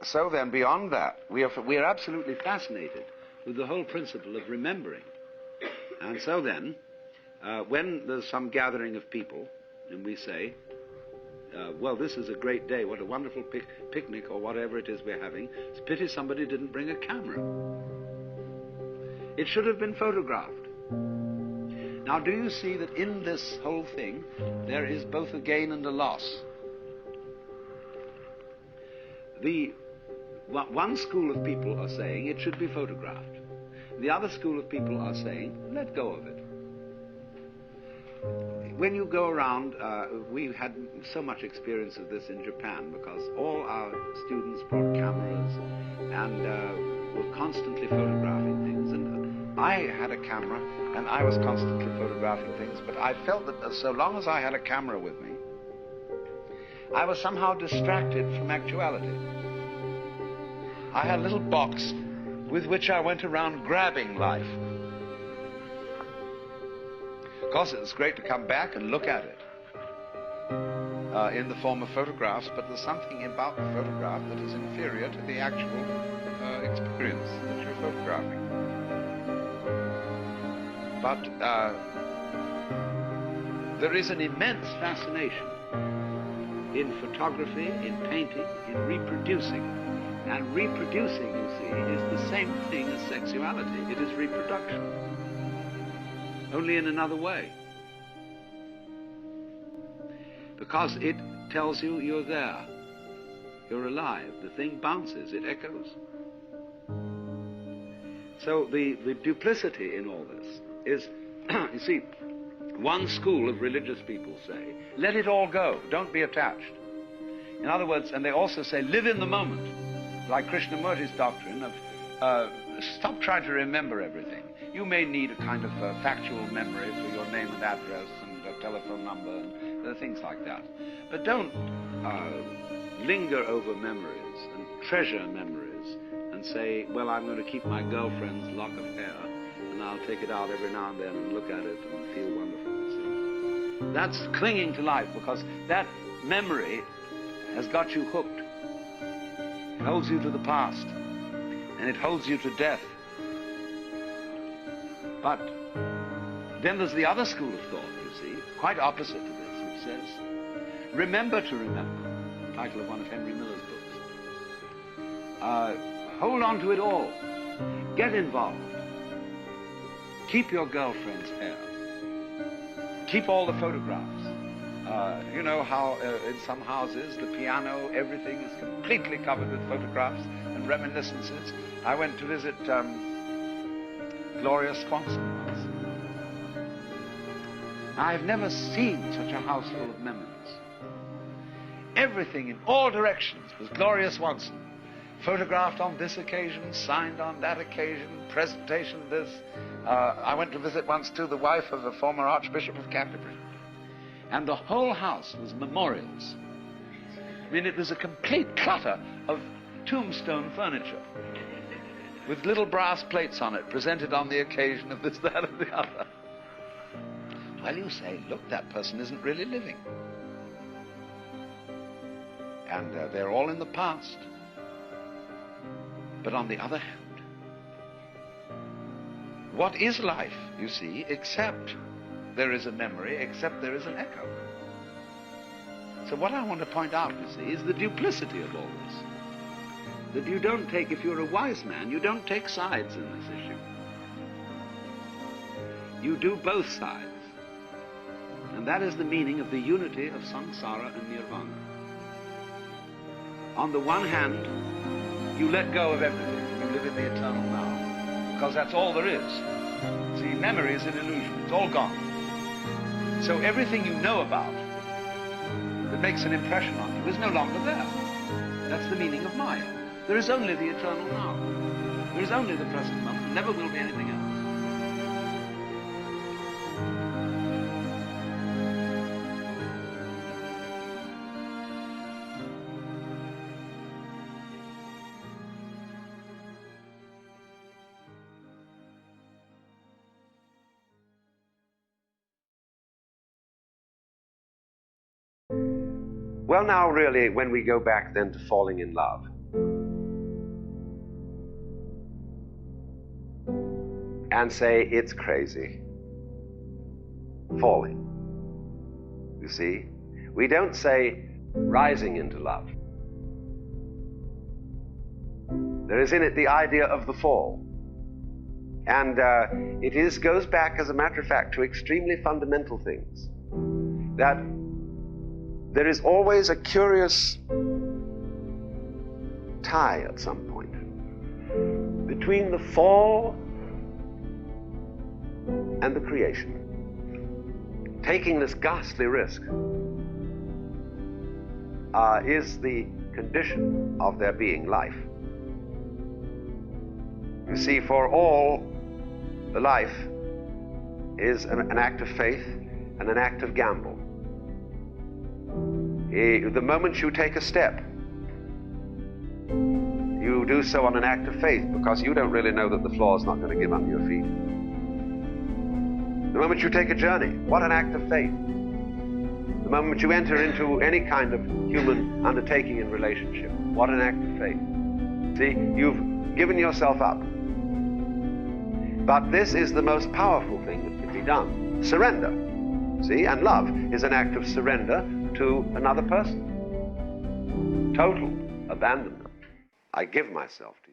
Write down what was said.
So then, beyond that, we are absolutely fascinated with the whole principle of remembering. And so then, when there's some gathering of people, and we say, well, this is a great day, what a wonderful picnic, or whatever it is we're having, it's a pity somebody didn't bring a camera. It should have been photographed. Now, do you see that in this whole thing, there is both a gain and a loss? One school of people are saying it should be photographed. The other school of people are saying, let go of it. When you go around, we had so much experience of this in Japan, because all our students brought cameras and were constantly photographing things. And I had a camera, and I was constantly photographing things, but I felt that so long as I had a camera with me, I was somehow distracted from actuality. I had a little box with which I went around grabbing life. Of course, it was great to come back and look at it in the form of photographs, but there's something about the photograph that is inferior to the actual experience that you're photographing. But there is an immense fascination in photography, in painting, in reproducing. And reproducing, you see, is the same thing as sexuality. It is reproduction, only in another way. Because it tells you you're there, you're alive. The thing bounces, it echoes. So the duplicity in all this is, you see, one school of religious people say, let it all go, don't be attached. In other words, and they also say, live in the moment. Like Krishnamurti's doctrine of stop trying to remember everything. You may need a kind of factual memory for your name and address and a telephone number and things like that. But don't linger over memories and treasure memories and say, well, I'm going to keep my girlfriend's lock of hair and I'll take it out every now and then and look at it and feel wonderful. See? That's clinging to life, because that memory has got you hooked. It holds you to the past, and it holds you to death. But then there's the other school of thought, you see, quite opposite to this, which says, remember to remember, the title of one of Henry Miller's books. Hold on to it all. Get involved. Keep your girlfriend's hair. Keep all the photographs. You know how in some houses, the piano, everything is completely covered with photographs and reminiscences. I went to visit Gloria Swanson once. I've never seen such a house full of memories. Everything in all directions was Gloria Swanson. Photographed on this occasion, signed on that occasion, presentation this. I went to visit once, too, the wife of the former Archbishop of Canterbury. And the whole house was memorials. I mean, it was a complete clutter of tombstone furniture with little brass plates on it, presented on the occasion of this, that, and the other. Well, you say, look, that person isn't really living. And they're all in the past. But on the other hand, what is life, you see, except there is a memory, except there is an echo? So what I want to point out, you see, is the duplicity of all this. That you don't take, if you're a wise man, you don't take sides in this issue. You do both sides. And that is the meaning of the unity of samsara and nirvana. On the one hand, you let go of everything. You live in the eternal now. Because that's all there is. See, memory is an illusion. It's all gone. So everything you know about that makes an impression on you is no longer there. That's the meaning of Maya. There is only the eternal now. There is only the present moment. There never will be anything else. Well, now, really, when we go back then to falling in love, and say, it's crazy. Falling. You see? We don't say rising into love. There is in it the idea of the fall. And it goes back, as a matter of fact, to extremely fundamental things. That there is always a curious tie at some point between the fall and the creation. Taking this ghastly risk is the condition of there being life. You see, for all, the life is an act of faith and an act of gamble. The moment you take a step, you do so on an act of faith because you don't really know that the floor is not going to give under your feet. The moment you take a journey, what an act of faith. The moment you enter into any kind of human undertaking in relationship, what an act of faith. See, you've given yourself up. But this is the most powerful thing that can be done. Surrender. See, and love is an act of surrender to another person. Total abandonment. I give myself to you.